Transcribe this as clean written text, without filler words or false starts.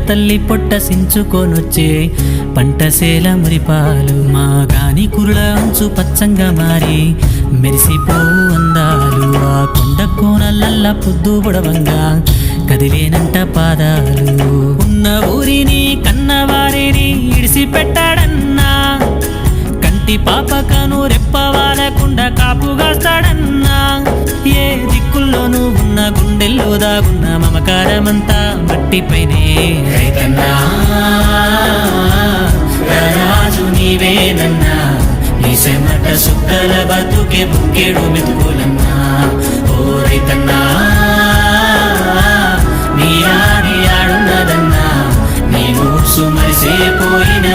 తల్లి పొట్ట సించుకొనొచ్చే పంటసేల మురిపాలు మా గాని కురుల అంచు పచ్చంగా మారి మెరిసిపోవు అందాలు ఆ కొండ కోనలల్ల పొద్దు పొడవంగా కదిలేనంట పాదాలు ఉన్న ఊరిని కన్నవారిని ఇడిసిపెట్టాడన్నా కంటి పాపకను రెప్పవాలకుండా కాపుగాస్తాడన్నా ఏ దిక్కుల్లోనూ ఉన్న గుండెల్లో దాగున్న మమకారమంతా మట్టిపైనే రైతన్నా రాజు నీవేనన్నా నీ చెమట సుక్కల బతుకే బుక్కేడు మెతుకులన్నా ఓ రైతన్నా నీ ఆడి ఆడున్నదన్నా నీ ఊసు మరిసేపోయిన